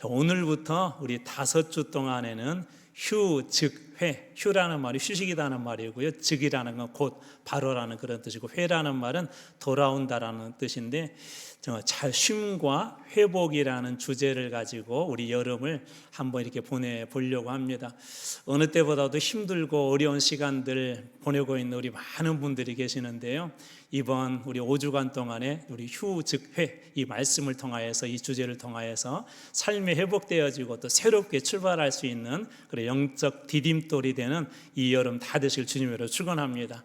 오늘부터 우리 5주 동안에는 휴, 즉, 회. 휴라는 말이 휴식이라는 말이고요. 즉이라는 건 곧, 바로라는 그런 뜻이고, 회라는 말은 돌아온다라는 뜻인데, 잘 쉼과 회복이라는 주제를 가지고 우리 여름을 한번 이렇게 보내보려고 합니다. 어느 때보다도 힘들고 어려운 시간들 보내고 있는 우리 많은 분들이 계시는데요. 이번 우리 5주간 동안에 우리 휴, 즉, 회, 이 말씀을 통하여서, 이 주제를 통하여서 삶이 회복되어지고 또 새롭게 출발할 수 있는 그런 영적 디딤돌이 되는 이 여름 다 되실 주님으로 축원합니다.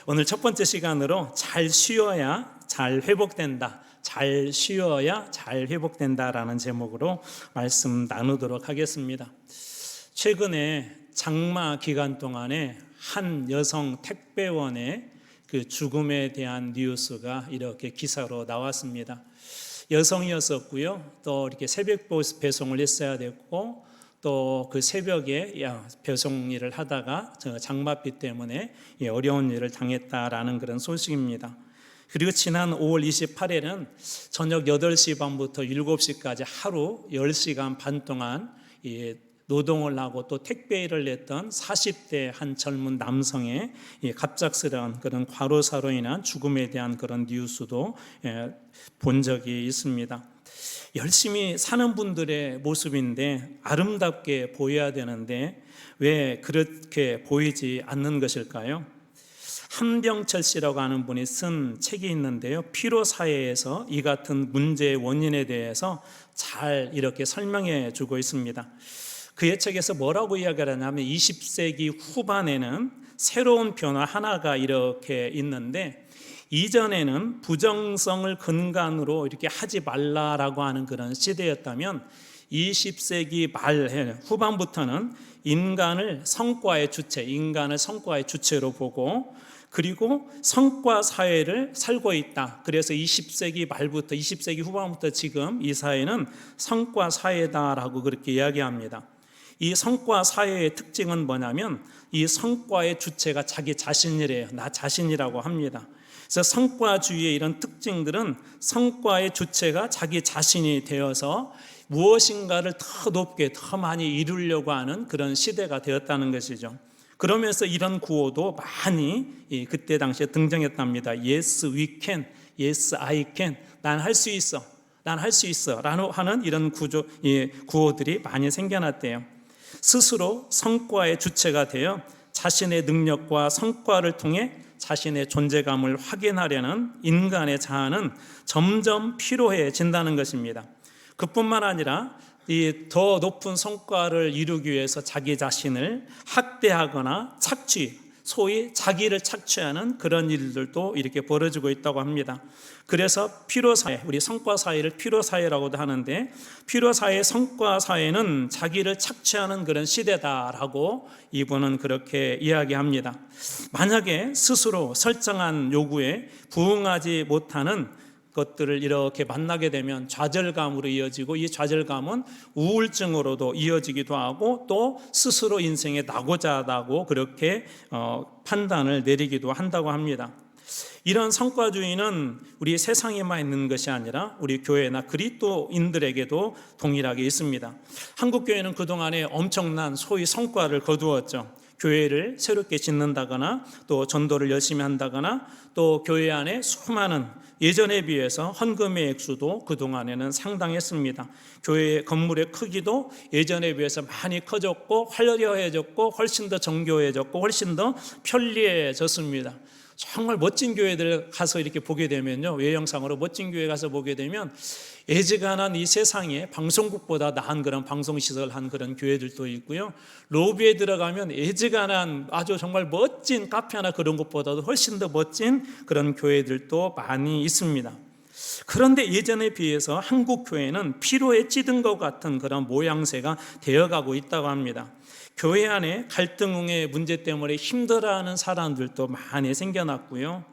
오늘 첫 번째 시간으로 잘 쉬어야 잘 회복된다, 잘 쉬어야 잘 회복된다라는 제목으로 말씀 나누도록 하겠습니다. 최근에 장마 기간 동안에 한 여성 택배원의 그 죽음에 대한 뉴스가 이렇게 기사로 나왔습니다. 여성이었었고요. 또 이렇게 새벽 배송을 했어야 됐고, 또 그 새벽에 배송 일을 하다가 장맛비 때문에 어려운 일을 당했다라는 그런 소식입니다. 그리고 지난 5월 28일은 저녁 8시 반부터 7시까지 하루 10시간 반 동안 노동을 하고 또 택배 일을 했던 40대 한 젊은 남성의 갑작스러운 그런 과로사로 인한 죽음에 대한 그런 뉴스도 본 적이 있습니다. 열심히 사는 분들의 모습인데 아름답게 보여야 되는데 왜 그렇게 보이지 않는 것일까요? 한병철 씨라고 하는 분이 쓴 책이 있는데요. 피로사회에서 이 같은 문제의 원인에 대해서 잘 이렇게 설명해 주고 있습니다. 그의 책에서 뭐라고 이야기를 하냐면 20세기 후반에는 새로운 변화 하나가 이렇게 있는데, 이전에는 부정성을 근간으로 이렇게 하지 말라라고 하는 그런 시대였다면 20세기 말 후반부터는 인간을 성과의 주체로 보고, 그리고 성과 사회를 살고 있다. 그래서 20세기 말부터 20세기 후반부터 지금 이 사회는 성과 사회다라고 그렇게 이야기합니다. 이 성과 사회의 특징은 뭐냐면 이 성과의 주체가 자기 자신이래요. 나 자신이라고 합니다. 그래서 성과주의의 이런 특징들은 성과의 주체가 자기 자신이 되어서 무엇인가를 더 높게 더 많이 이루려고 하는 그런 시대가 되었다는 것이죠. 그러면서 이런 구호도 많이 그때 당시에 등장했답니다. Yes, we can. Yes, I can. 난 할 수 있어. 난 할 수 있어. 라는 하는 이런 구호들이 많이 생겨났대요. 스스로 성과의 주체가 되어 자신의 능력과 성과를 통해 자신의 존재감을 확인하려는 인간의 자아는 점점 피로해진다는 것입니다. 그뿐만 아니라 이 더 높은 성과를 이루기 위해서 자기 자신을 학대하거나 소위 자기를 착취하는 그런 일들도 이렇게 벌어지고 있다고 합니다. 그래서 피로사회, 우리 성과사회를 피로사회라고도 하는데, 피로사회, 성과사회는 자기를 착취하는 그런 시대다라고 이분은 그렇게 이야기합니다. 만약에 스스로 설정한 요구에 부응하지 못하는 것들을 이렇게 만나게 되면 좌절감으로 이어지고, 이 좌절감은 우울증으로도 이어지기도 하고 또 스스로 인생에 낙오자다고 그렇게 판단을 내리기도 한다고 합니다. 이런 성과주의는 우리 세상에만 있는 것이 아니라 우리 교회나 그리스도인들에게도 동일하게 있습니다. 한국교회는 그동안에 엄청난 소위 성과를 거두었죠. 교회를 새롭게 짓는다거나 또 전도를 열심히 한다거나 또 교회 안에 수많은 예전에 비해서 헌금의 액수도 그동안에는 상당했습니다. 교회의 건물의 크기도 예전에 비해서 많이 커졌고 화려해졌고 훨씬 더 정교해졌고 훨씬 더 편리해졌습니다. 정말 멋진 교회들 가서 이렇게 보게 되면요, 외형상으로 멋진 교회 가서 보게 되면 애지간한 이 세상에 방송국보다 나은 그런 방송시설 한 그런 교회들도 있고요, 로비에 들어가면 애지간한 아주 정말 멋진 카페나 그런 것보다도 훨씬 더 멋진 그런 교회들도 많이 있습니다. 그런데 예전에 비해서 한국 교회는 피로에 찌든 것 같은 그런 모양새가 되어가고 있다고 합니다. 교회 안에 갈등의 문제 때문에 힘들어하는 사람들도 많이 생겨났고요,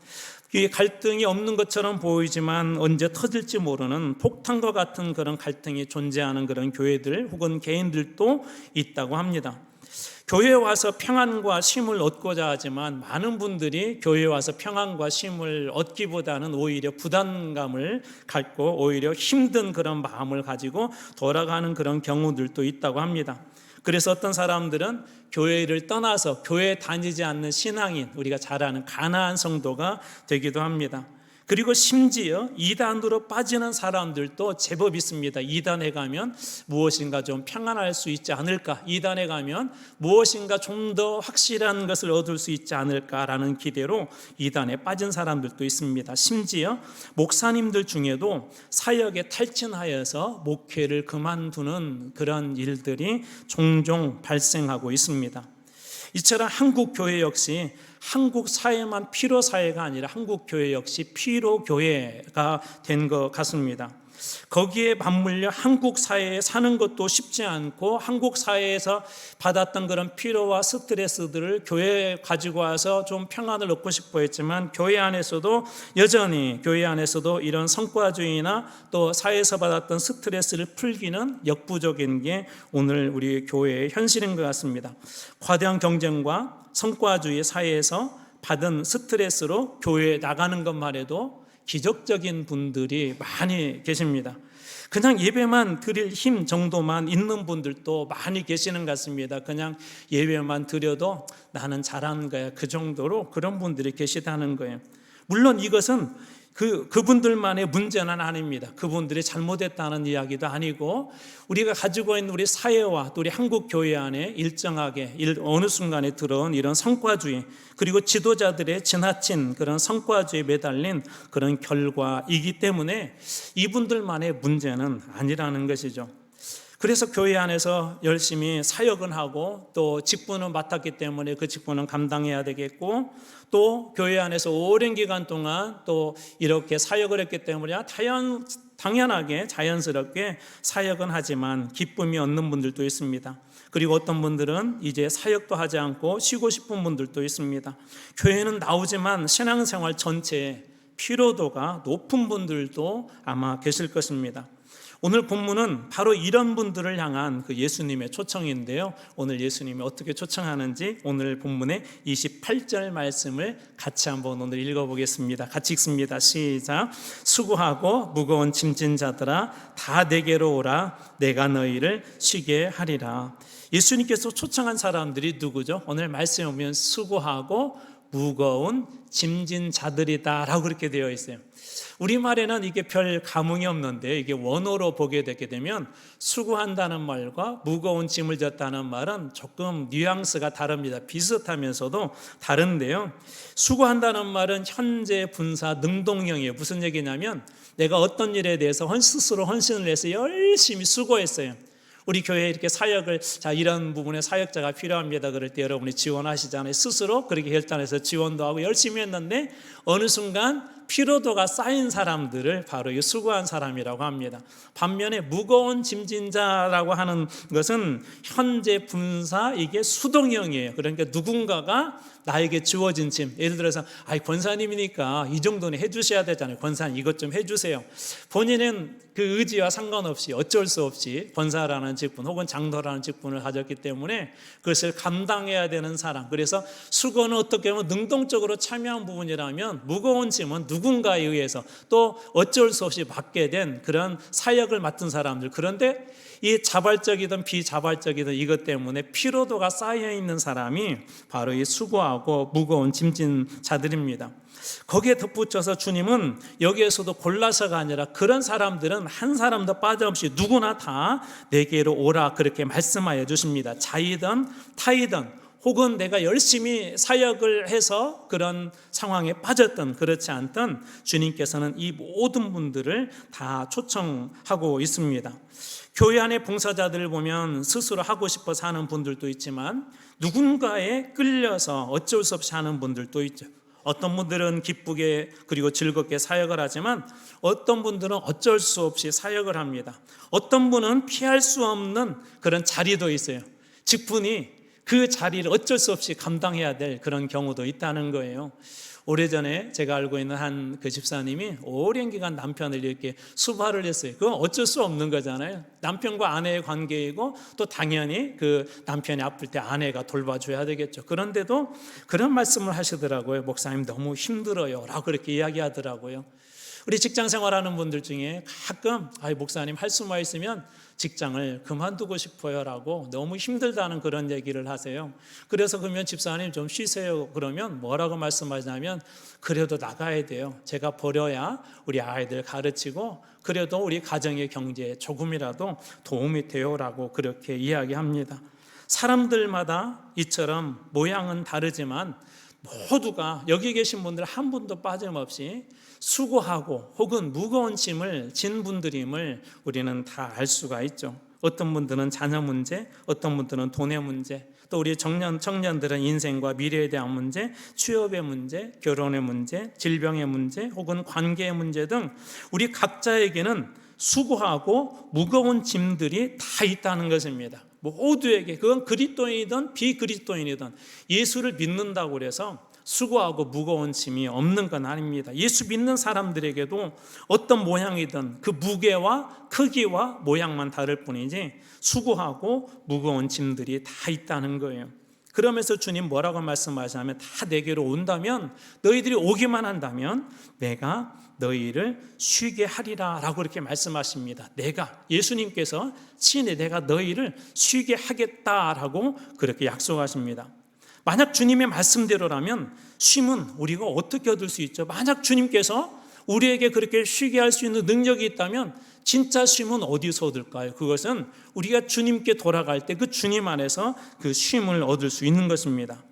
이 갈등이 없는 것처럼 보이지만 언제 터질지 모르는 폭탄과 같은 그런 갈등이 존재하는 그런 교회들 혹은 개인들도 있다고 합니다. 교회에 와서 평안과 쉼을 얻고자 하지만 많은 분들이 교회에 와서 평안과 쉼을 얻기보다는 오히려 부담감을 갖고 오히려 힘든 그런 마음을 가지고 돌아가는 그런 경우들도 있다고 합니다. 그래서 어떤 사람들은 교회를 떠나서 교회에 다니지 않는 신앙인, 우리가 잘 아는 가나안 성도가 되기도 합니다. 그리고 심지어 이단으로 빠지는 사람들도 제법 있습니다. 이단에 가면 무엇인가 좀 평안할 수 있지 않을까, 이단에 가면 무엇인가 좀 더 확실한 것을 얻을 수 있지 않을까라는 기대로 이단에 빠진 사람들도 있습니다. 심지어 목사님들 중에도 사역에 탈진하여서 목회를 그만두는 그런 일들이 종종 발생하고 있습니다. 이처럼 한국 교회 역시 한국 사회만 피로 사회가 아니라 한국 교회 역시 피로 교회가 된 것 같습니다. 거기에 맞물려 한국 사회에 사는 것도 쉽지 않고 한국 사회에서 받았던 그런 피로와 스트레스들을 교회에 가지고 와서 좀 평안을 얻고 싶어 했지만 교회 안에서도 여전히 교회 안에서도 이런 성과주의나 또 사회에서 받았던 스트레스를 풀기는 역부족인 게 오늘 우리 교회의 현실인 것 같습니다. 과대한 경쟁과 성과주의 사회에서 받은 스트레스로 교회에 나가는 것만 해도 기적적인 분들이 많이 계십니다. 그냥 예배만 드릴 힘 정도만 있는 분들도 많이 계시는 것 같습니다. 그냥 예배만 드려도 나는 잘하는 거야, 그 정도로 그런 분들이 계시다는 거예요. 물론 이것은 그분들만의 문제는 아닙니다. 그분들이 잘못했다는 이야기도 아니고 우리가 가지고 있는 우리 사회와 또 우리 한국 교회 안에 일정하게 어느 순간에 들어온 이런 성과주의, 그리고 지도자들의 지나친 그런 성과주의에 매달린 그런 결과이기 때문에 이분들만의 문제는 아니라는 것이죠. 그래서 교회 안에서 열심히 사역은 하고 또 직분을 맡았기 때문에 그 직분은 감당해야 되겠고, 또 교회 안에서 오랜 기간 동안 또 이렇게 사역을 했기 때문에 당연하게 자연스럽게 사역은 하지만 기쁨이 없는 분들도 있습니다. 그리고 어떤 분들은 이제 사역도 하지 않고 쉬고 싶은 분들도 있습니다. 교회는 나오지만 신앙생활 전체에 피로도가 높은 분들도 아마 계실 것입니다. 오늘 본문은 바로 이런 분들을 향한 그 예수님의 초청인데요. 오늘 예수님이 어떻게 초청하는지 오늘 본문의 28절 말씀을 같이 한번 오늘 읽어보겠습니다. 같이 읽습니다. 시작. 수고하고 무거운 짐진 자들아 다 내게로 오라. 내가 너희를 쉬게 하리라. 예수님께서 초청한 사람들이 누구죠? 오늘 말씀에 보면 수고하고 무거운 짐진 자들이다 라고 그렇게 되어 있어요. 우리말에는 이게 별 감흥이 없는데 이게 원어로 보게 되게 되면 수고한다는 말과 무거운 짐을 졌다는 말은 조금 뉘앙스가 다릅니다. 비슷하면서도 다른데요. 수고한다는 말은 현재 분사 능동형이에요. 무슨 얘기냐면 내가 어떤 일에 대해서 스스로 헌신을 해서 열심히 수고했어요. 우리 교회에 이렇게 사역을 이런 부분에 사역자가 필요합니다 그럴 때 여러분이 지원하시잖아요. 스스로 그렇게 결단해서 지원도 하고 열심히 했는데 어느 순간 피로도가 쌓인 사람들을 바로 이 수고한 사람이라고 합니다. 반면에 무거운 짐진 자라고 하는 것은 현재 분사 이게 수동형이에요. 그러니까 누군가가 나에게 주어진 짐, 예를 들어서 권사님이니까 이 정도는 해주셔야 되잖아요. 권사님 이것 좀 해주세요. 본인은 그 의지와 상관없이 어쩔 수 없이 권사라는 직분 혹은 장로라는 직분을 가졌기 때문에 그것을 감당해야 되는 사람. 그래서 수고는 어떻게 보면 능동적으로 참여한 부분이라면 무거운 짐은 누군가에 의해서 또 어쩔 수 없이 맡게 된 그런 사역을 맡은 사람들. 그런데 이 자발적이든 비자발적이든 이것 때문에 피로도가 쌓여 있는 사람이 바로 이 수고하고 무거운 짐진 자들입니다. 거기에 덧붙여서 주님은 여기에서도 골라서가 아니라 그런 사람들은 한 사람도 빠짐없이 누구나 다 내게로 오라 그렇게 말씀하여 주십니다. 자이든 타이든 혹은 내가 열심히 사역을 해서 그런 상황에 빠졌던 그렇지 않던 주님께서는 이 모든 분들을 다 초청하고 있습니다. 교회 안의 봉사자들을 보면 스스로 하고 싶어서 하는 분들도 있지만 누군가에 끌려서 어쩔 수 없이 하는 분들도 있죠. 어떤 분들은 기쁘게 그리고 즐겁게 사역을 하지만 어떤 분들은 어쩔 수 없이 사역을 합니다. 어떤 분은 피할 수 없는 그런 자리도 있어요. 직분이 그 자리를 어쩔 수 없이 감당해야 될 그런 경우도 있다는 거예요. 오래전에 제가 알고 있는 한 그 집사님이 오랜 기간 남편을 이렇게 수발을 했어요. 그건 어쩔 수 없는 거잖아요. 남편과 아내의 관계이고 또 당연히 그 남편이 아플 때 아내가 돌봐줘야 되겠죠. 그런데도 그런 말씀을 하시더라고요. 목사님 너무 힘들어요 라고 그렇게 이야기하더라고요. 우리 직장 생활하는 분들 중에 가끔 목사님 할 수만 있으면 직장을 그만두고 싶어요 라고 너무 힘들다는 그런 얘기를 하세요. 그래서 그러면 집사님 좀 쉬세요 그러면 뭐라고 말씀하시냐면 그래도 나가야 돼요. 제가 버려야 우리 아이들 가르치고 그래도 우리 가정의 경제에 조금이라도 도움이 돼요 라고 그렇게 이야기합니다. 사람들마다 이처럼 모양은 다르지만 모두가 여기 계신 분들 한 분도 빠짐없이 수고하고 혹은 무거운 짐을 진 분들임을 우리는 다 알 수가 있죠. 어떤 분들은 자녀 문제, 어떤 분들은 돈의 문제, 또 우리 청년들은 인생과 미래에 대한 문제, 취업의 문제, 결혼의 문제, 질병의 문제, 혹은 관계의 문제 등 우리 각자에게는 수고하고 무거운 짐들이 다 있다는 것입니다. 모두에게, 그건 그리스도인이든 비그리스도인이든 예수를 믿는다고 해서 수고하고 무거운 짐이 없는 건 아닙니다. 예수 믿는 사람들에게도 어떤 모양이든 그 무게와 크기와 모양만 다를 뿐이지 수고하고 무거운 짐들이 다 있다는 거예요. 그러면서 주님 뭐라고 말씀하시냐면 다 내게로 온다면, 너희들이 오기만 한다면 내가 너희를 쉬게 하리라 라고 그렇게 말씀하십니다. 예수님께서 친히 내가 너희를 쉬게 하겠다라고 그렇게 약속하십니다. 만약 주님의 말씀대로라면 쉼은 우리가 어떻게 얻을 수 있죠? 만약 주님께서 우리에게 그렇게 쉬게 할 수 있는 능력이 있다면 진짜 쉼은 어디서 얻을까요? 그것은 우리가 주님께 돌아갈 때 그 주님 안에서 그 쉼을 얻을 수 있는 것입니다.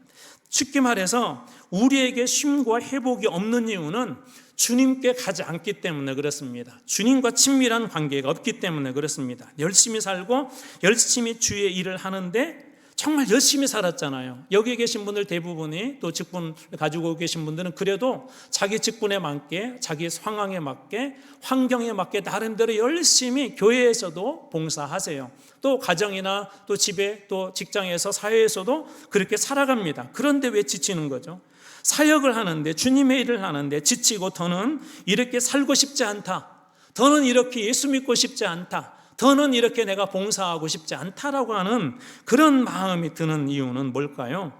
쉽게 말해서 우리에게 쉼과 회복이 없는 이유는 주님께 가지 않기 때문에 그렇습니다. 주님과 친밀한 관계가 없기 때문에 그렇습니다. 열심히 살고 열심히 주의 일을 하는데 정말 열심히 살았잖아요. 여기 계신 분들 대부분이 또 직분을 가지고 계신 분들은 그래도 자기 직분에 맞게, 자기 상황에 맞게, 환경에 맞게 나름대로 열심히 교회에서도 봉사하세요. 또 가정이나 또 집에 또 직장에서 사회에서도 그렇게 살아갑니다. 그런데 왜 지치는 거죠? 사역을 하는데, 주님의 일을 하는데 지치고 더는 이렇게 살고 싶지 않다, 더는 이렇게 예수 믿고 싶지 않다, 더는 이렇게 내가 봉사하고 싶지 않다라고 하는 그런 마음이 드는 이유는 뭘까요?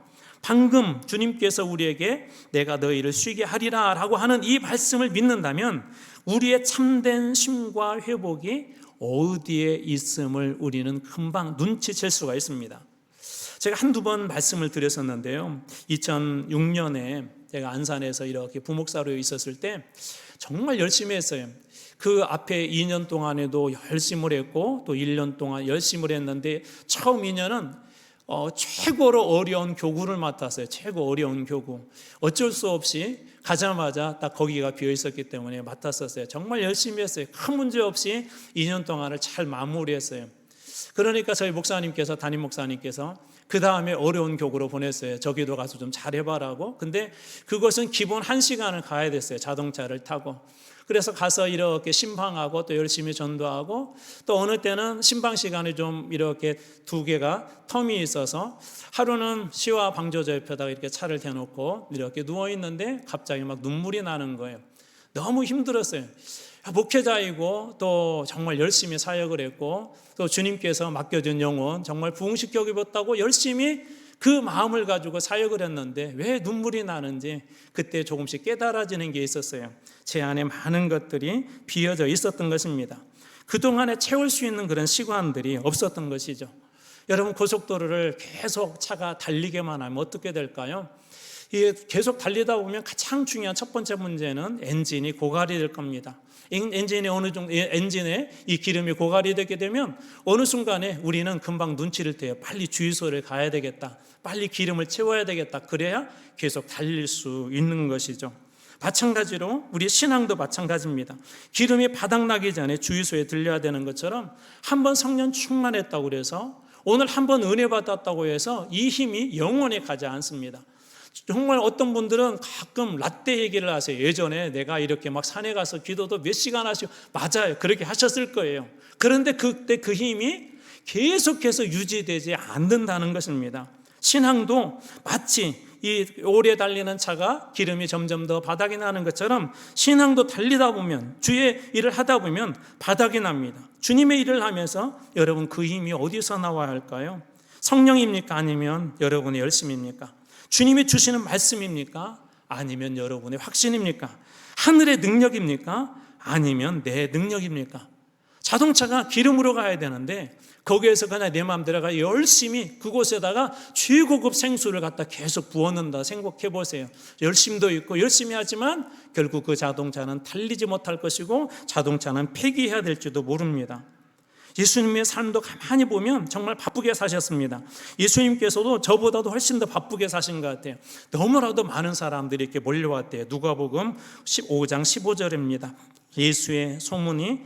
방금 주님께서 우리에게 내가 너희를 쉬게 하리라 라고 하는 이 말씀을 믿는다면 우리의 참된 쉼과 회복이 어디에 있음을 우리는 금방 눈치챌 수가 있습니다. 제가 한두 번 말씀을 드렸었는데요, 2006년에 제가 안산에서 이렇게 부목사로 있었을 때 정말 열심히 했어요. 그 앞에 2년 동안에도 열심을 했고 또 1년 동안 열심을 했는데 처음 2년은 최고로 어려운 교구를 맡았어요. 최고 어려운 교구. 어쩔 수 없이 가자마자 딱 거기가 비어 있었기 때문에 맡았었어요. 정말 열심히 했어요. 큰 문제 없이 2년 동안을 잘 마무리했어요. 그러니까 저희 목사님께서, 담임 목사님께서 그 다음에 어려운 교구로 보냈어요. 저기도 가서 좀 잘해봐라고. 근데 그것은 기본 1시간을 가야 됐어요. 자동차를 타고. 그래서 가서 이렇게 신방하고 또 열심히 전도하고 또 어느 때는 신방 시간이 좀 이렇게 2개가 텀이 있어서 하루는 시와 방조제 옆에다가 이렇게 차를 대놓고 이렇게 누워있는데 갑자기 막 눈물이 나는 거예요. 너무 힘들었어요. 목회자이고 또 정말 열심히 사역을 했고 또 주님께서 맡겨준 영혼 정말 부흥시켜 입었다고 열심히 그 마음을 가지고 사역을 했는데 왜 눈물이 나는지 그때 조금씩 깨달아지는 게 있었어요. 제 안에 많은 것들이 비어져 있었던 것입니다. 그동안에 채울 수 있는 그런 시간들이 없었던 것이죠. 여러분, 고속도로를 계속 차가 달리게만 하면 어떻게 될까요? 계속 달리다 보면 가장 중요한 첫 번째 문제는 엔진이 고갈이 될 겁니다. 엔진에 이 기름이 고갈이 되게 되면 어느 순간에 우리는 금방 눈치를 떼요. 빨리 주유소를 가야 되겠다, 빨리 기름을 채워야 되겠다. 그래야 계속 달릴 수 있는 것이죠. 마찬가지로 우리 신앙도 마찬가지입니다. 기름이 바닥나기 전에 주유소에 들려야 되는 것처럼 한번 성령 충만했다고 해서 오늘 한번 은혜 받았다고 해서 이 힘이 영원히 가지 않습니다. 정말 어떤 분들은 가끔 라떼 얘기를 하세요. 예전에 내가 이렇게 막 산에 가서 기도도 몇 시간 하시고, 맞아요, 그렇게 하셨을 거예요. 그런데 그때 그 힘이 계속해서 유지되지 않는다는 것입니다. 신앙도 마치 이 오래 달리는 차가 기름이 점점 더 바닥이 나는 것처럼 신앙도 달리다 보면, 주의 일을 하다 보면 바닥이 납니다. 주님의 일을 하면서 여러분 그 힘이 어디서 나와야 할까요? 성령입니까? 아니면 여러분의 열심입니까? 주님이 주시는 말씀입니까? 아니면 여러분의 확신입니까? 하늘의 능력입니까? 아니면 내 능력입니까? 자동차가 기름으로 가야 되는데 거기에서 그냥 내 마음대로가 열심히 그곳에다가 최고급 생수를 갖다 계속 부어넣는다 생각해 보세요. 열심도 있고 열심히 하지만 결국 그 자동차는 달리지 못할 것이고 자동차는 폐기해야 될지도 모릅니다. 예수님의 삶도 가만히 보면 정말 바쁘게 사셨습니다. 예수님께서도 저보다도 훨씬 더 바쁘게 사신 것 같아요. 너무나도 많은 사람들이 이렇게 몰려왔대요. 누가복음 15장 15절입니다. 예수의 소문이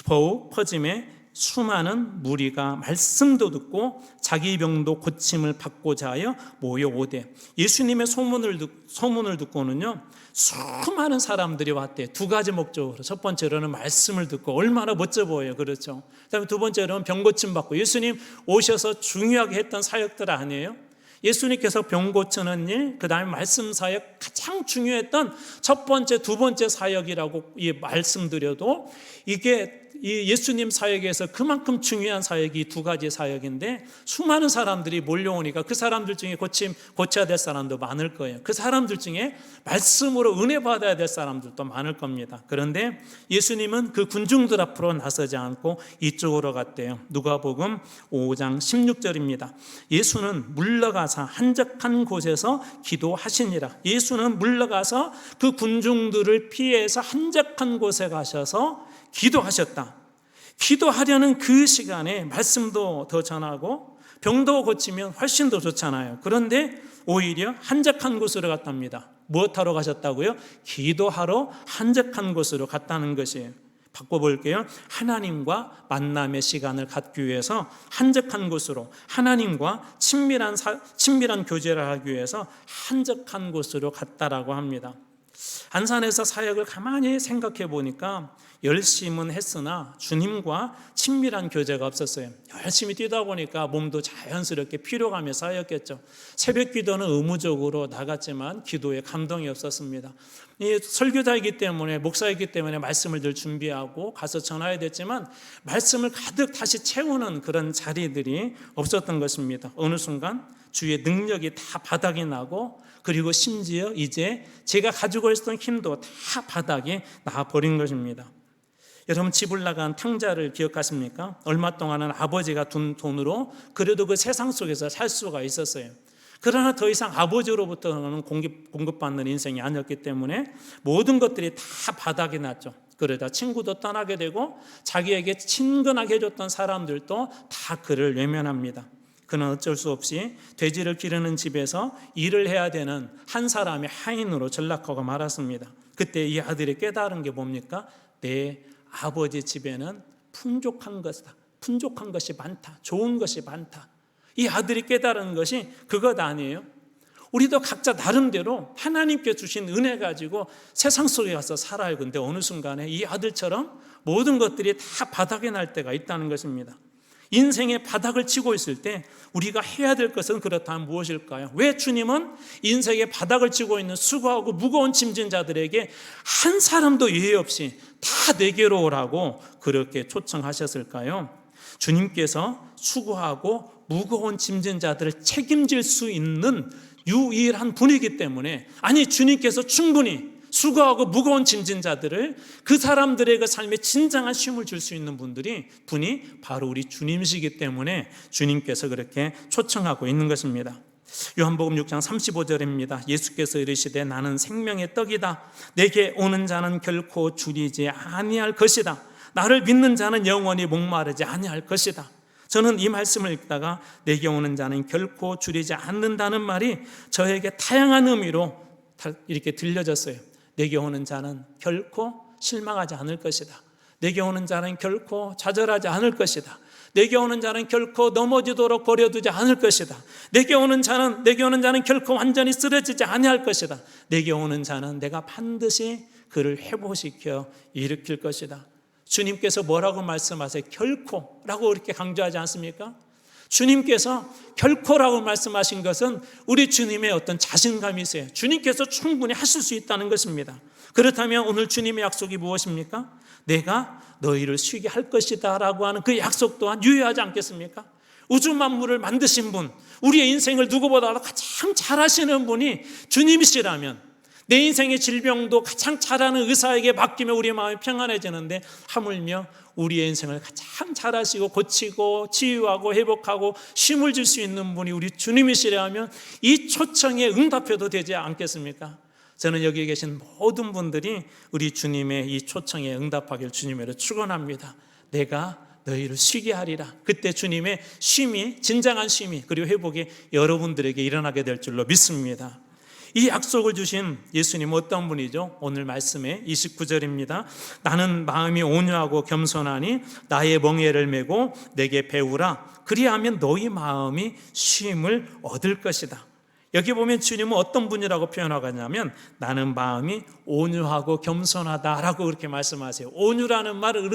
더욱 퍼짐에 수많은 무리가 말씀도 듣고 자기 병도 고침을 받고자 하여 모여오되, 예수님의 소문을 듣고는요 수많은 사람들이 왔대요. 두 가지 목적으로. 첫 번째로는 말씀을 듣고, 얼마나 멋져 보여요. 그렇죠? 그다음에 두 번째로는 병 고침 받고. 예수님 오셔서 중요하게 했던 사역들 아니에요? 예수님께서 병 고치는 일, 그 다음에 말씀 사역, 가장 중요했던 첫 번째, 두 번째 사역이라고 말씀드려도 이게 이 예수님 사역에서 그만큼 중요한 사역이 두 가지 사역인데, 수많은 사람들이 몰려오니까 그 사람들 중에 고쳐야 될 사람도 많을 거예요. 그 사람들 중에 말씀으로 은혜 받아야 될 사람들도 많을 겁니다. 그런데 예수님은 그 군중들 앞으로 나서지 않고 이쪽으로 갔대요. 누가복음 5장 16절입니다. 예수는 물러가서 한적한 곳에서 기도하시니라. 예수는 물러가서 그 군중들을 피해서 한적한 곳에 가셔서 기도하셨다. 기도하려는 그 시간에 말씀도 더 전하고 병도 고치면 훨씬 더 좋잖아요. 그런데 오히려 한적한 곳으로 갔답니다. 무엇하러 가셨다고요? 기도하러 한적한 곳으로 갔다는 것이에요. 바꿔볼게요. 하나님과 만남의 시간을 갖기 위해서 한적한 곳으로, 하나님과 친밀한 교제를 하기 위해서 한적한 곳으로 갔다라고 합니다. 안산에서 사역을 가만히 생각해 보니까 열심은 했으나 주님과 친밀한 교제가 없었어요. 열심히 뛰다 보니까 몸도 자연스럽게 피로감에 쌓였겠죠. 새벽 기도는 의무적으로 나갔지만 기도에 감동이 없었습니다. 이 설교자이기 때문에, 목사이기 때문에 말씀을 늘 준비하고 가서 전해야 됐지만 말씀을 가득 다시 채우는 그런 자리들이 없었던 것입니다. 어느 순간 주의 능력이 다 바닥이 나고, 그리고 심지어 이제 제가 가지고 있었던 힘도 다 바닥에 나버린 것입니다. 여러분, 집을 나간 탕자를 기억하십니까? 얼마 동안은 아버지가 둔 돈으로 그래도 그 세상 속에서 살 수가 있었어요. 그러나 더 이상 아버지로부터는 공급받는 인생이 아니었기 때문에 모든 것들이 다 바닥이 났죠. 그러다 친구도 떠나게 되고 자기에게 친근하게 해줬던 사람들도 다 그를 외면합니다. 그는 어쩔 수 없이 돼지를 기르는 집에서 일을 해야 되는 한 사람의 하인으로 전락하고 말았습니다. 그때 이 아들이 깨달은 게 뭡니까? 내 아버지 집에는 풍족한 것이 많다. 좋은 것이 많다. 이 아들이 깨달은 것이 그것 아니에요? 우리도 각자 나름대로 하나님께 주신 은혜 가지고 세상 속에 가서 살아요. 근데 어느 순간에 이 아들처럼 모든 것들이 다 바닥에 날 때가 있다는 것입니다. 인생의 바닥을 치고 있을 때 우리가 해야 될 것은 그렇다면 무엇일까요? 왜 주님은 인생의 바닥을 치고 있는 수고하고 무거운 짐진 자들에게 한 사람도 예외 없이 다 내게로 오라고 그렇게 초청하셨을까요? 주님께서 수고하고 무거운 짐진 자들을 책임질 수 있는 유일한 분이기 때문에, 아니 주님께서 충분히 수고하고 무거운 짐진 자들을, 그 사람들의 그 삶에 진정한 쉼을 줄 수 있는 분이 바로 우리 주님이시기 때문에 주님께서 그렇게 초청하고 있는 것입니다. 요한복음 6장 35절입니다. 예수께서 이르시되 나는 생명의 떡이다. 내게 오는 자는 결코 줄이지 아니할 것이다. 나를 믿는 자는 영원히 목마르지 아니할 것이다. 저는 이 말씀을 읽다가 내게 오는 자는 결코 줄이지 않는다는 말이 저에게 다양한 의미로 이렇게 들려졌어요. 내게 오는 자는 결코 실망하지 않을 것이다. 내게 오는 자는 결코 좌절하지 않을 것이다. 내게 오는 자는 결코 넘어지도록 버려두지 않을 것이다. 내게 오는 자는 결코 완전히 쓰러지지 아니할 것이다. 내게 오는 자는 내가 반드시 그를 회복시켜 일으킬 것이다. 주님께서 뭐라고 말씀하세요? 결코라고 이렇게 강조하지 않습니까? 주님께서 결코라고 말씀하신 것은 우리 주님의 어떤 자신감이세요. 주님께서 충분히 하실 수 있다는 것입니다. 그렇다면 오늘 주님의 약속이 무엇입니까? 내가 너희를 쉬게 할 것이다 라고 하는 그 약속 또한 유효하지 않겠습니까? 우주 만물을 만드신 분, 우리의 인생을 누구보다 가장 잘하시는 분이 주님이시라면 내 인생의 질병도 가장 잘하는 의사에게 맡기면 우리의 마음이 평안해지는데, 하물며 우리의 인생을 가장 잘하시고 고치고 치유하고 회복하고 쉼을 줄 수 있는 분이 우리 주님이시라면 이 초청에 응답해도 되지 않겠습니까? 저는 여기 계신 모든 분들이 우리 주님의 이 초청에 응답하길 주님으로 축원합니다. 내가 너희를 쉬게 하리라. 그때 주님의 쉼이, 진정한 쉼이 그리고 회복이 여러분들에게 일어나게 될 줄로 믿습니다. 이 약속을 주신 예수님은 어떤 분이죠? 오늘 말씀의 29절입니다. 나는 마음이 온유하고 겸손하니 나의 멍에를 메고 내게 배우라. 그리하면 너희 마음이 쉼을 얻을 것이다. 여기 보면 주님은 어떤 분이라고 표현하고 있냐면 나는 마음이 온유하고 겸손하다라고 그렇게 말씀하세요. 온유라는 말은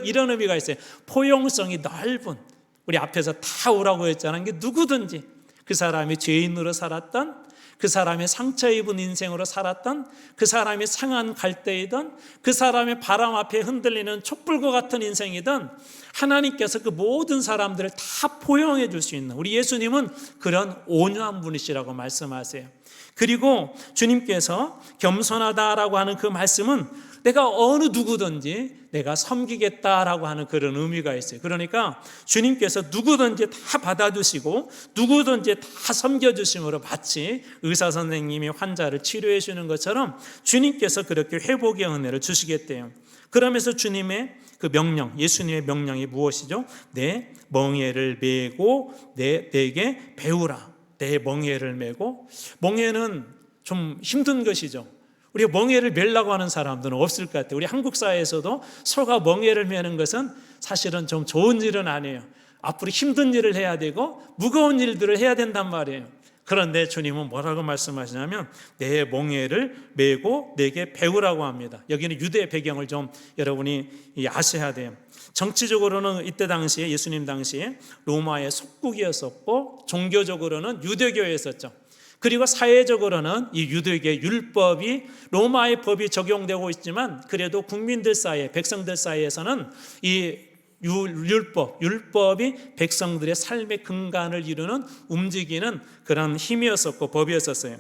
이런 의미가 있어요. 포용성이 넓은, 우리 앞에서 다 오라고 했잖아요. 이게 누구든지 그 사람이 죄인으로 살았던, 그 사람의 상처 입은 인생으로 살았던, 그 사람이 상한 갈대이든, 그 사람의 바람 앞에 흔들리는 촛불과 같은 인생이든 하나님께서 그 모든 사람들을 다 포용해 줄 수 있는 우리 예수님은 그런 온유한 분이시라고 말씀하세요. 그리고 주님께서 겸손하다라고 하는 그 말씀은 내가 어느 누구든지 내가 섬기겠다라고 하는 그런 의미가 있어요. 그러니까 주님께서 누구든지 다 받아주시고 누구든지 다 섬겨주심으로 마치 의사 선생님이 환자를 치료해 주는 것처럼 주님께서 그렇게 회복의 은혜를 주시겠대요. 그러면서 주님의 그 명령, 예수님의 명령이 무엇이죠? 내 멍에를 메고 내게 배우라. 내 멍에를 메고, 멍에는 좀 힘든 것이죠. 우리가 멍에를 메려고 하는 사람들은 없을 것 같아요. 우리 한국 사회에서도 서로가 멍에를 메는 것은 사실은 좀 좋은 일은 아니에요. 앞으로 힘든 일을 해야 되고 무거운 일들을 해야 된단 말이에요. 그런데 주님은 뭐라고 말씀하시냐면 내 멍에를 메고 내게 배우라고 합니다. 여기는 유대 배경을 좀 여러분이 아셔야 돼요. 정치적으로는 이때 당시에, 예수님 당시에 로마의 속국이었었고 종교적으로는 유대교였었죠. 그리고 사회적으로는 이 유대교의 율법이, 로마의 법이 적용되고 있지만 그래도 국민들 사이에, 백성들 사이에서는 이 율법이 백성들의 삶의 근간을 이루는, 움직이는 그런 힘이었었고 법이었었어요.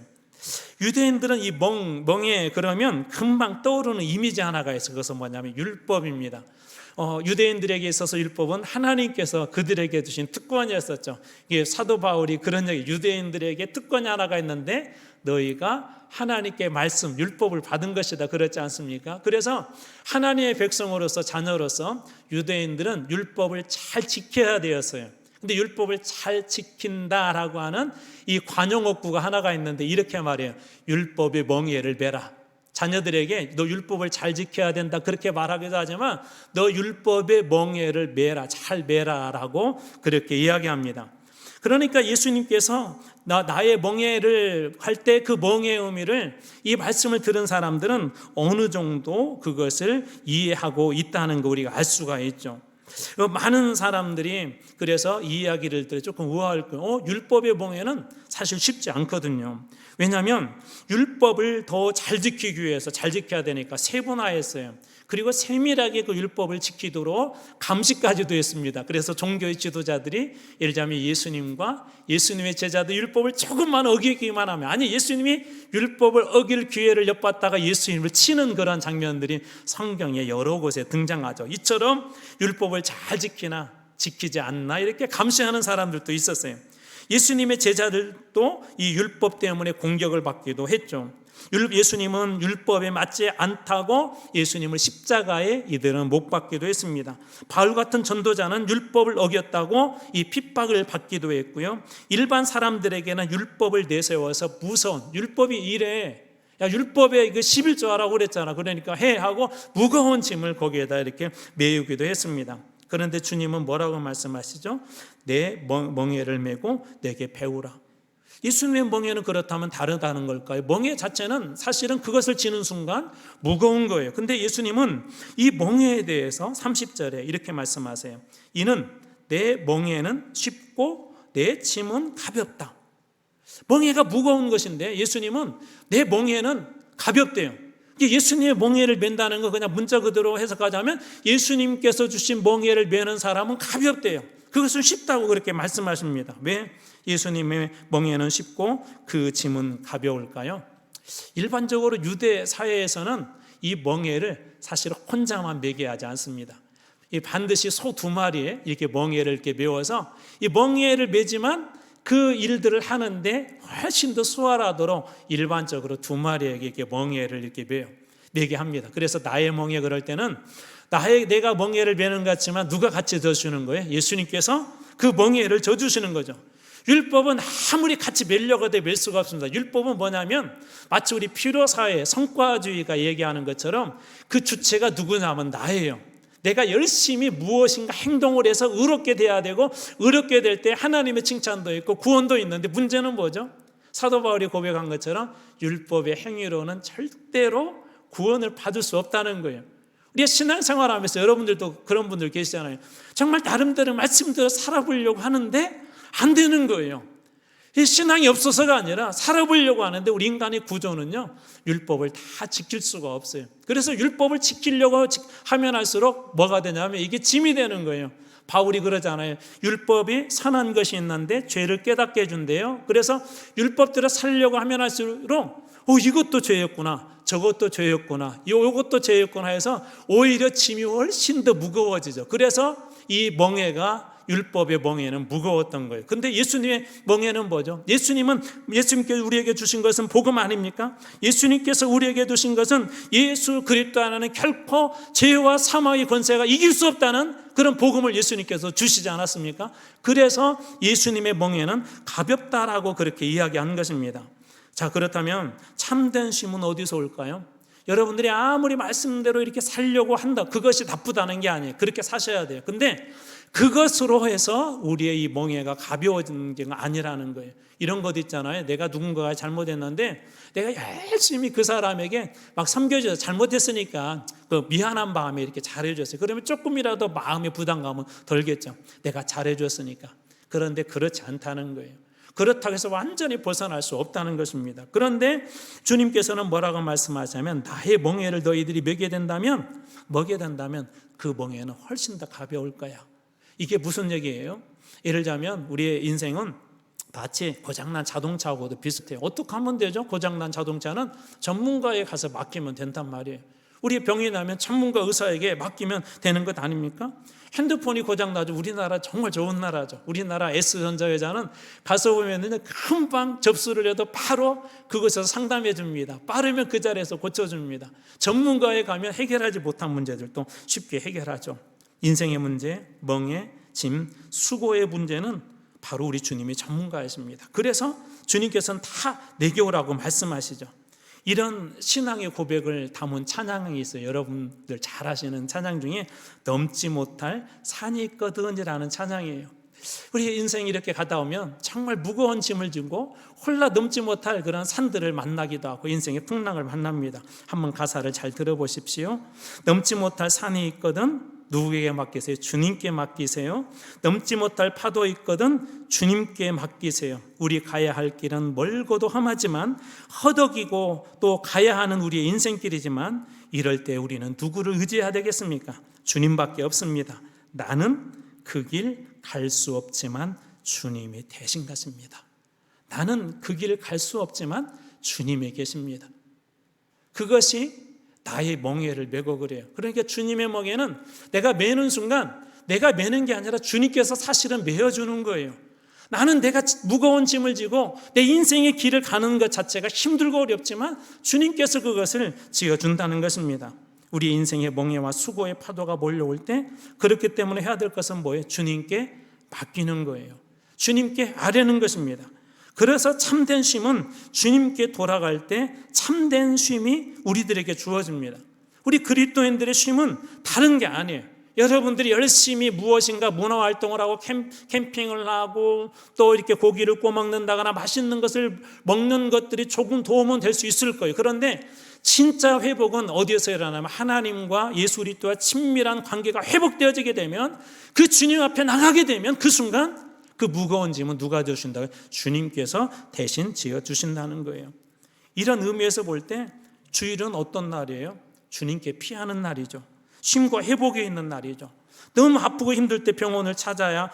유대인들은 이 멍에 그러면 금방 떠오르는 이미지 하나가 있어요. 그것은 뭐냐면 율법입니다. 유대인들에게 있어서 율법은 하나님께서 그들에게 주신 특권이었었죠. 이게 사도 바울이 그런 얘기, 유대인들에게 특권이 하나가 있는데 너희가 하나님께 말씀, 율법을 받은 것이다, 그렇지 않습니까? 그래서 하나님의 백성으로서, 자녀로서 유대인들은 율법을 잘 지켜야 되었어요. 근데 율법을 잘 지킨다라고 하는 이 관용어구가 하나가 있는데 이렇게 말해요. 율법의 멍에를 메라. 자녀들에게 너 율법을 잘 지켜야 된다 그렇게 말하기도 하지만 너 율법의 멍에를 메라, 잘 메라라고 그렇게 이야기합니다. 그러니까 예수님께서 나의 멍에를 할 때 그 멍에의 의미를, 이 말씀을 들은 사람들은 어느 정도 그것을 이해하고 있다는 거 우리가 알 수가 있죠. 많은 사람들이 그래서 이 이야기를 들어 조금 우아할 거예요. 율법의 멍에는 사실 쉽지 않거든요. 왜냐하면 율법을 더 잘 지키기 위해서, 잘 지켜야 되니까 세분화했어요. 그리고 세밀하게 그 율법을 지키도록 감시까지도 했습니다. 그래서 종교의 지도자들이 예를 들자면 예수님과 예수님의 제자들 율법을 조금만 어기기만 하면, 아니 예수님이 율법을 어길 기회를 엿봤다가 예수님을 치는 그런 장면들이 성경에 여러 곳에 등장하죠. 이처럼 율법을 잘 지키나 지키지 않나 이렇게 감시하는 사람들도 있었어요. 예수님의 제자들도 이 율법 때문에 공격을 받기도 했죠. 예수님은 율법에 맞지 않다고 예수님을 십자가에 이들은 못 박기도 했습니다. 바울 같은 전도자는 율법을 어겼다고 이 핍박을 받기도 했고요. 일반 사람들에게는 율법을 내세워서 무서운, 율법이 이래, 야 율법에 이거 11조 하라고 그랬잖아, 그러니까 해 하고 무거운 짐을 거기에다 이렇게 메우기도 했습니다. 그런데 주님은 뭐라고 말씀하시죠? 내 멍에를 메고 내게 배우라. 예수님의 멍에는 그렇다면 다르다는 걸까요? 멍에 자체는 사실은 그것을 지는 순간 무거운 거예요. 근데 예수님은 이 멍에에 대해서 30절에 이렇게 말씀하세요. 이는 내 멍에는 쉽고 내 짐은 가볍다. 멍에가 무거운 것인데 예수님은 내 멍에는 가볍대요. 예수님의 멍에를 맨다는 거 그냥 문자 그대로 해석하자면 예수님께서 주신 멍에를 매는 사람은 가볍대요. 그것은 쉽다고 그렇게 말씀하십니다. 왜 예수님의 멍에는 쉽고 그 짐은 가벼울까요? 일반적으로 유대 사회에서는 이 멍에를 사실 혼자만 매게 하지 않습니다. 반드시 소 2마리에 이렇게 멍에를 이렇게 메워서 이 멍에를 매지만 그 일들을 하는데 훨씬 더 수월하도록 일반적으로 2마리에게 이렇게 멍에를 이렇게 매게 합니다. 그래서 나의 멍에 그럴 때는 내가 멍에를 매는 것 같지만 누가 같이 져주는 거예요? 예수님께서 그 멍에를 져주시는 거죠. 율법은 아무리 같이 매려고 해도 맬 수가 없습니다. 율법은 뭐냐면 마치 우리 필요사회 성과주의가 얘기하는 것처럼 그 주체가 누구냐면 나예요. 내가 열심히 무엇인가 행동을 해서 의롭게 돼야 되고 의롭게 될 때 하나님의 칭찬도 있고 구원도 있는데 문제는 뭐죠? 사도 바울이 고백한 것처럼 율법의 행위로는 절대로 구원을 받을 수 없다는 거예요. 우리가 신앙생활하면서 여러분들도 그런 분들 계시잖아요. 정말 나름대로 말씀대로 살아보려고 하는데 안 되는 거예요. 이 신앙이 없어서가 아니라 살아보려고 하는데 우리 인간의 구조는요, 율법을 다 지킬 수가 없어요. 그래서 율법을 지키려고 하면 할수록 뭐가 되냐면 이게 짐이 되는 거예요. 바울이 그러잖아요. 율법이 선한 것이 있는데 죄를 깨닫게 해준대요. 그래서 율법대로 살려고 하면 할수록 이것도 죄였구나, 저것도 죄였구나, 이것도 죄였구나 해서 오히려 짐이 훨씬 더 무거워지죠. 그래서 이 멍에가 율법의 멍에는 무거웠던 거예요. 근데 예수님의 멍에는 뭐죠? 예수님께서 우리에게 주신 것은 복음 아닙니까? 예수님께서 우리에게 주신 것은 예수 그리스도 안에는 결코 죄와 사망의 권세가 이길 수 없다는 그런 복음을 예수님께서 주시지 않았습니까? 그래서 예수님의 멍에는 가볍다라고 그렇게 이야기한 것입니다. 자, 그렇다면 참된 쉼은 어디서 올까요? 여러분들이 아무리 말씀대로 이렇게 살려고 한다, 그것이 나쁘다는 게 아니에요. 그렇게 사셔야 돼요. 근데 그것으로 해서 우리의 이 멍에가 가벼워지는 게 아니라는 거예요. 이런 것 있잖아요. 내가 누군가가 잘못했는데 내가 열심히 그 사람에게 막 섬겨줘서 잘못했으니까 그 미안한 마음에 이렇게 잘해줬어요. 그러면 조금이라도 마음의 부담감은 덜겠죠. 내가 잘해줬으니까. 그런데 그렇지 않다는 거예요. 그렇다고 해서 완전히 벗어날 수 없다는 것입니다. 그런데 주님께서는 뭐라고 말씀하시냐면 나의 멍에를 너희들이 먹게 된다면 그 멍에는 훨씬 더 가벼울 거야. 이게 무슨 얘기예요? 예를 들자면 우리의 인생은 마치 고장난 자동차하고도 비슷해요. 어떻게 하면 되죠? 고장난 자동차는 전문가에 가서 맡기면 된단 말이에요. 우리 병이 나면 전문가 의사에게 맡기면 되는 것 아닙니까? 핸드폰이 고장나죠. 우리나라 정말 좋은 나라죠. 우리나라 S전자회사는 가서 보면 금방 접수를 해도 바로 그곳에서 상담해 줍니다. 빠르면 그 자리에서 고쳐줍니다. 전문가에 가면 해결하지 못한 문제들도 쉽게 해결하죠. 인생의 문제, 멍에, 짐, 수고의 문제는 바로 우리 주님이 전문가이십니다. 그래서 주님께서는 다 내게오라고 말씀하시죠. 이런 신앙의 고백을 담은 찬양이 있어요. 여러분들 잘 아시는 찬양 중에 넘지 못할 산이 있거든이라는 찬양이에요. 우리 인생이 이렇게 가다 오면 정말 무거운 짐을 지고 홀라 넘지 못할 그런 산들을 만나기도 하고 인생의 풍랑을 만납니다. 한번 가사를 잘 들어보십시오. 넘지 못할 산이 있거든 누구에게 맡기세요? 주님께 맡기세요. 넘지 못할 파도 있거든 주님께 맡기세요. 우리 가야 할 길은 멀고도 험하지만 허덕이고 또 가야 하는 우리의 인생길이지만 이럴 때 우리는 누구를 의지해야 되겠습니까? 주님밖에 없습니다. 나는 그 길 갈 수 없지만 주님이 대신 가십니다. 나는 그 길 갈 수 없지만 주님이 계십니다. 그것이 나의 멍에를 메고 그래요. 그러니까 주님의 멍에는 내가 매는 순간 내가 매는 게 아니라 주님께서 사실은 메어주는 거예요. 나는 내가 무거운 짐을 지고 내 인생의 길을 가는 것 자체가 힘들고 어렵지만 주님께서 그것을 지어준다는 것입니다. 우리 인생의 멍에와 수고의 파도가 몰려올 때 그렇기 때문에 해야 될 것은 뭐예요? 주님께 맡기는 거예요. 주님께 아뢰는 것입니다. 그래서 참된 쉼은 주님께 돌아갈 때 참된 쉼이 우리들에게 주어집니다. 우리 그리스도인들의 쉼은 다른 게 아니에요. 여러분들이 열심히 무엇인가 문화활동을 하고 캠핑을 하고 또 이렇게 고기를 구워 먹는다거나 맛있는 것을 먹는 것들이 조금 도움은 될 수 있을 거예요. 그런데 진짜 회복은 어디에서 일어나면 하나님과 예수 그리스도와 친밀한 관계가 회복되어지게 되면, 그 주님 앞에 나가게 되면 그 순간 그 무거운 짐은 누가 져주신다고요? 주님께서 대신 지어주신다는 거예요. 이런 의미에서 볼 때 주일은 어떤 날이에요? 주님께 피하는 날이죠. 쉼과 회복에 있는 날이죠. 너무 아프고 힘들 때 병원을 찾아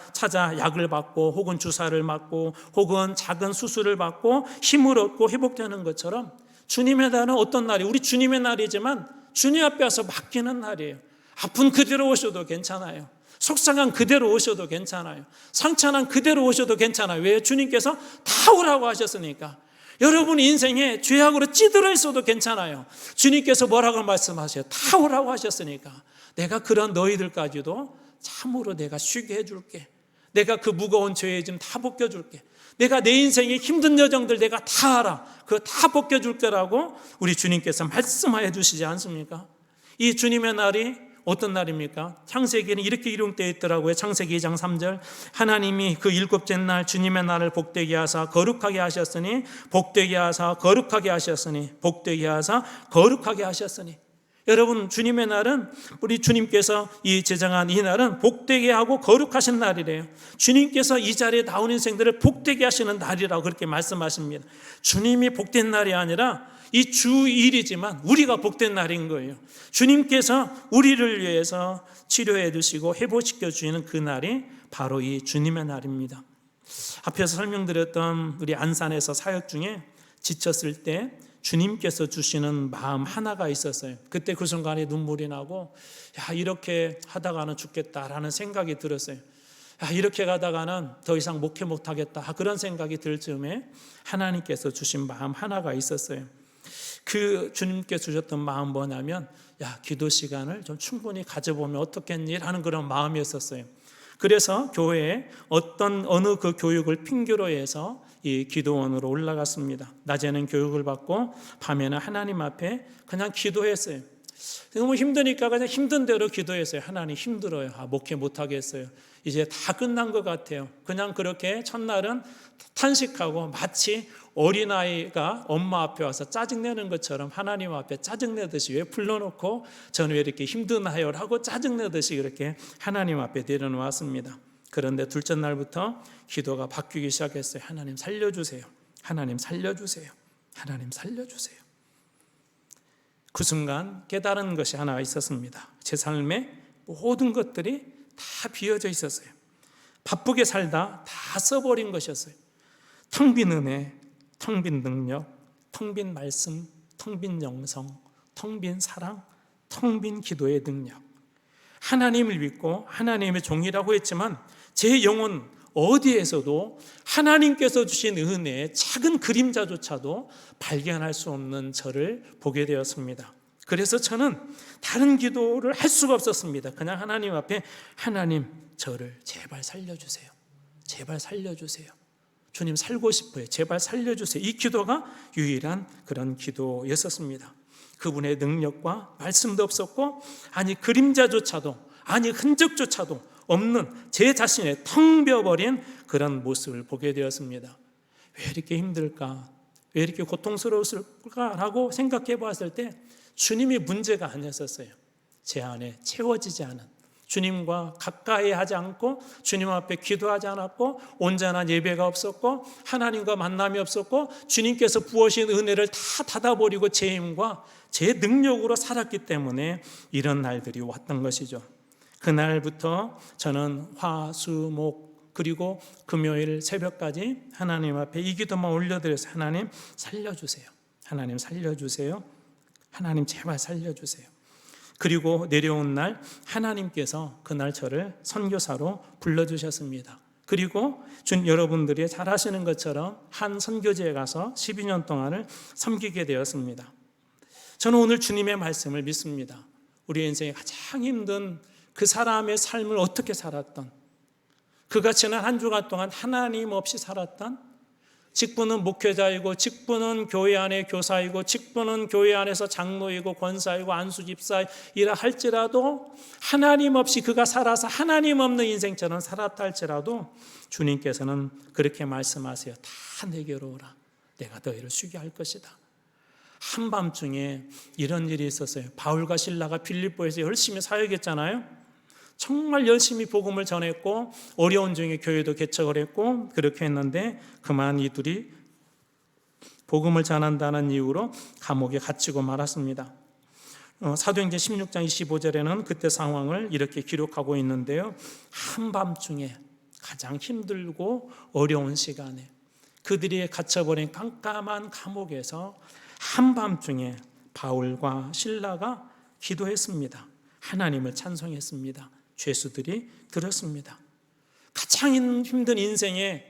약을 받고 혹은 주사를 맞고 혹은 작은 수술을 받고 힘을 얻고 회복되는 것처럼 주님의 날은 어떤 날이에요? 우리 주님의 날이지만 주님 앞에 와서 맡기는 날이에요. 아픈 그대로 오셔도 괜찮아요. 속상한 그대로 오셔도 괜찮아요. 상처난 그대로 오셔도 괜찮아요. 왜? 주님께서 다 오라고 하셨으니까. 여러분 인생에 죄악으로 찌들어 있어도 괜찮아요. 주님께서 뭐라고 말씀하세요? 다 오라고 하셨으니까. 내가 그런 너희들까지도 참으로 내가 쉬게 해줄게. 내가 그 무거운 죄의 짐 다 벗겨줄게. 내가 내 인생의 힘든 여정들 내가 다 알아. 그거 다 벗겨줄 거라고 우리 주님께서 말씀하여 주시지 않습니까? 이 주님의 날이 어떤 날입니까? 창세기에는 이렇게 기록되어 있더라고요. 창세기 2장 3절, 하나님이 그 일곱째 날 주님의 날을 복되게 하사 거룩하게 하셨으니 복되게 하사 거룩하게 하셨으니 복되게 하사 거룩하게 하셨으니. 여러분 주님의 날은, 우리 주님께서 이 제정한 이 날은 복되게 하고 거룩하신 날이래요. 주님께서 이 자리에 나온 인생들을 복되게 하시는 날이라고 그렇게 말씀하십니다. 주님이 복된 날이 아니라 이 주일이지만 우리가 복된 날인 거예요. 주님께서 우리를 위해서 치료해 주시고 회복시켜 주시는 그 날이 바로 이 주님의 날입니다. 앞에서 설명드렸던 우리 안산에서 사역 중에 지쳤을 때 주님께서 주시는 마음 하나가 있었어요. 그때 그 순간에 눈물이 나고, 야, 이렇게 하다가는 죽겠다라는 생각이 들었어요. 야, 이렇게 가다가는 더 이상 목회 못하겠다, 그런 생각이 들 즈음에 하나님께서 주신 마음 하나가 있었어요. 그 주님께서 주셨던 마음 뭐냐면, 야, 기도 시간을 좀 충분히 가져보면 어떻겠니? 라는 그런 마음이었었어요. 그래서 교회에 어느 그 교육을 핑계로 해서 이 기도원으로 올라갔습니다. 낮에는 교육을 받고 밤에는 하나님 앞에 그냥 기도했어요. 너무 힘드니까 그냥 힘든 대로 기도했어요. 하나님 힘들어요. 목회 못하겠어요. 이제 다 끝난 것 같아요. 그냥 그렇게 첫날은 탄식하고 마치 어린아이가 엄마 앞에 와서 짜증내는 것처럼 하나님 앞에 짜증내듯이 왜 불러놓고 저는 왜 이렇게 힘드나요? 하고 짜증내듯이 이렇게 하나님 앞에 내려놓았습니다. 그런데 둘째 날부터 기도가 바뀌기 시작했어요. 하나님 살려주세요. 하나님 살려주세요. 하나님 살려주세요. 그 순간 깨달은 것이 하나 있었습니다. 제 삶에 모든 것들이 다 비어져 있었어요. 바쁘게 살다 다 써버린 것이었어요. 텅 빈 은혜, 텅 빈 능력, 텅 빈 말씀, 텅 빈 영성, 텅 빈 사랑, 텅 빈 기도의 능력. 하나님을 믿고 하나님의 종이라고 했지만 제 영혼 어디에서도 하나님께서 주신 은혜의 작은 그림자조차도 발견할 수 없는 저를 보게 되었습니다. 그래서 저는 다른 기도를 할 수가 없었습니다. 그냥 하나님 앞에, 하나님 저를 제발 살려주세요. 제발 살려주세요. 주님 살고 싶어요. 제발 살려주세요. 이 기도가 유일한 그런 기도였었습니다. 그분의 능력과 말씀도 없었고, 아니 그림자조차도, 아니 흔적조차도 없는 제 자신의 텅 비어버린 그런 모습을 보게 되었습니다. 왜 이렇게 힘들까? 왜 이렇게 고통스러웠을까라고 생각해 보았을 때 주님이 문제가 아니었어요. 제 안에 채워지지 않은, 주님과 가까이 하지 않고 주님 앞에 기도하지 않았고 온전한 예배가 없었고 하나님과 만남이 없었고 주님께서 부으신 은혜를 다 닫아버리고 제 힘과 제 능력으로 살았기 때문에 이런 날들이 왔던 것이죠. 그날부터 저는 화, 수, 목 그리고 금요일 새벽까지 하나님 앞에 이 기도만 올려드려서 하나님 살려주세요. 하나님 살려주세요. 하나님 제발 살려주세요. 그리고 내려온 날 하나님께서 그날 저를 선교사로 불러주셨습니다. 그리고 여러분들이 잘 아시는 것처럼 한 선교지에 가서 12년 동안을 섬기게 되었습니다. 저는 오늘 주님의 말씀을 믿습니다. 우리 인생에 가장 힘든 그 사람의 삶을 어떻게 살았던, 그가 지난 한 주간 동안 하나님 없이 살았던, 직분은 목회자이고, 직분은 교회 안에 교사이고, 직분은 교회 안에서 장로이고 권사이고 안수집사이라 할지라도, 하나님 없이 그가 살아서 하나님 없는 인생처럼 살았다 할지라도 주님께서는 그렇게 말씀하세요. 다 내게로 오라. 내가 너희를 쉬게 할 것이다. 한밤중에 이런 일이 있었어요. 바울과 실라가 빌립보에서 열심히 사역했잖아요. 정말 열심히 복음을 전했고 어려운 중에 교회도 개척을 했고 그렇게 했는데, 그만 이 둘이 복음을 전한다는 이유로 감옥에 갇히고 말았습니다. 사도행전 16장 25절에는 그때 상황을 이렇게 기록하고 있는데요. 한밤중에 가장 힘들고 어려운 시간에 그들이 갇혀버린 깜깜한 감옥에서 한밤중에 바울과 실라가 기도했습니다. 하나님을 찬송했습니다. 죄수들이 들었습니다. 가장 힘든 인생에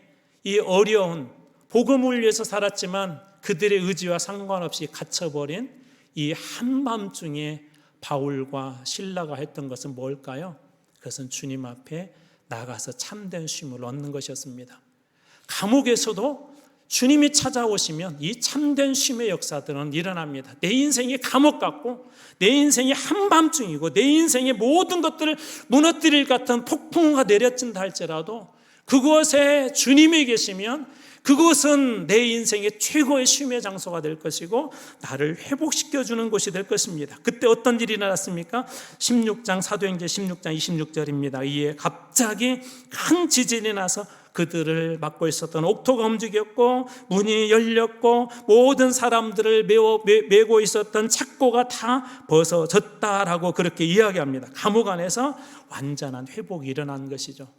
이 어려운, 복음을 위해서 살았지만 그들의 의지와 상관없이 갇혀버린 이 한밤중에 바울과 실라가 했던 것은 뭘까요? 그것은 주님 앞에 나가서 참된 쉼을 얻는 것이었습니다. 감옥에서도 주님이 찾아오시면 이 참된 쉼의 역사들은 일어납니다. 내 인생이 감옥 같고 내 인생이 한밤중이고 내 인생의 모든 것들을 무너뜨릴 같은 폭풍우가 내려친다 할지라도 그곳에 주님이 계시면 그곳은 내 인생의 최고의 쉼의 장소가 될 것이고 나를 회복시켜주는 곳이 될 것입니다. 그때 어떤 일이 일어났습니까? 16장 사도행전 16장 26절입니다. 이에 갑자기 큰 지진이 나서 그들을 막고 있었던 옥토가 움직였고 문이 열렸고 모든 사람들을 메고 있었던 착고가 다 벗어졌다라고 그렇게 이야기합니다. 감옥 안에서 완전한 회복이 일어난 것이죠.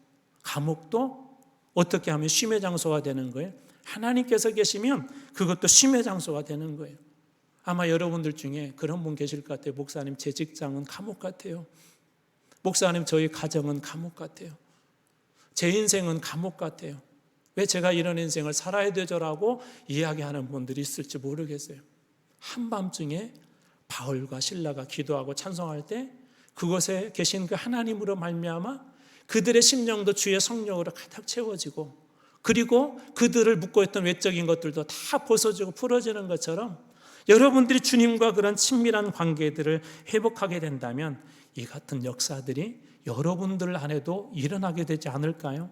감옥도 어떻게 하면 쉼의 장소가 되는 거예요? 하나님께서 계시면 그것도 쉼의 장소가 되는 거예요. 아마 여러분들 중에 그런 분 계실 것 같아요. 목사님, 제 직장은 감옥 같아요. 목사님, 저희 가정은 감옥 같아요. 제 인생은 감옥 같아요. 왜 제가 이런 인생을 살아야 되죠라고 이야기하는 분들이 있을지 모르겠어요. 한밤중에 바울과 실라가 기도하고 찬송할 때 그곳에 계신 그 하나님으로 말미암아 그들의 심령도 주의 성령으로 가득 채워지고, 그리고 그들을 묶고 있던 외적인 것들도 다 벗어지고 풀어지는 것처럼 여러분들이 주님과 그런 친밀한 관계들을 회복하게 된다면 이 같은 역사들이 여러분들 안에도 일어나게 되지 않을까요?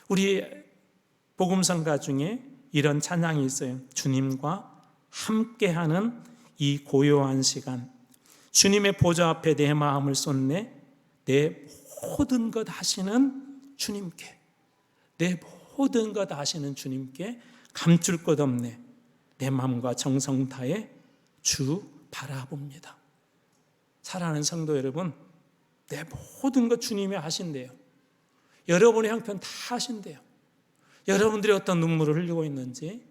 우리 복음성가 중에 이런 찬양이 있어요. 주님과 함께하는 이 고요한 시간, 주님의 보좌 앞에 내 마음을 쏟네. 내 모든 것 아시는 주님께, 내 모든 것 아시는 주님께 감출 것 없네. 내 마음과 정성 다해 주 바라봅니다. 사랑하는 성도 여러분, 내 모든 것 주님이 아신대요. 여러분의 형편 다 아신대요. 여러분들이 어떤 눈물을 흘리고 있는지,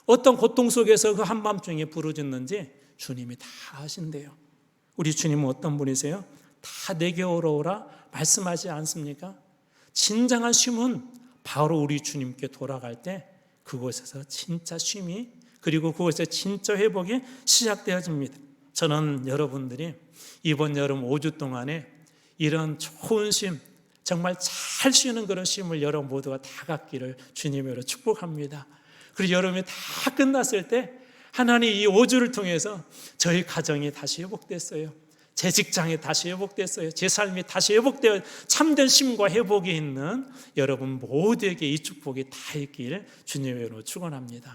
어떤 고통 속에서 그 한밤중에 부르짖는지 주님이 다 아신대요. 우리 주님은 어떤 분이세요? 다 내게 오라 말씀하지 않습니까? 진정한 쉼은 바로 우리 주님께 돌아갈 때 그곳에서 진짜 쉼이, 그리고 그곳에서 진짜 회복이 시작되어집니다. 저는 여러분들이 이번 여름 5주 동안에 이런 좋은 쉼, 정말 잘 쉬는 그런 쉼을 여러분 모두가 다 갖기를 주님으로 축복합니다. 그리고 여름이 다 끝났을 때 하나님 이 5주를 통해서 저희 가정이 다시 회복됐어요. 제 직장이 다시 회복됐어요. 제 삶이 다시 회복되어 참된 쉼과 회복이 있는 여러분 모두에게 이 축복이 다 있기를 주님으로 축원합니다.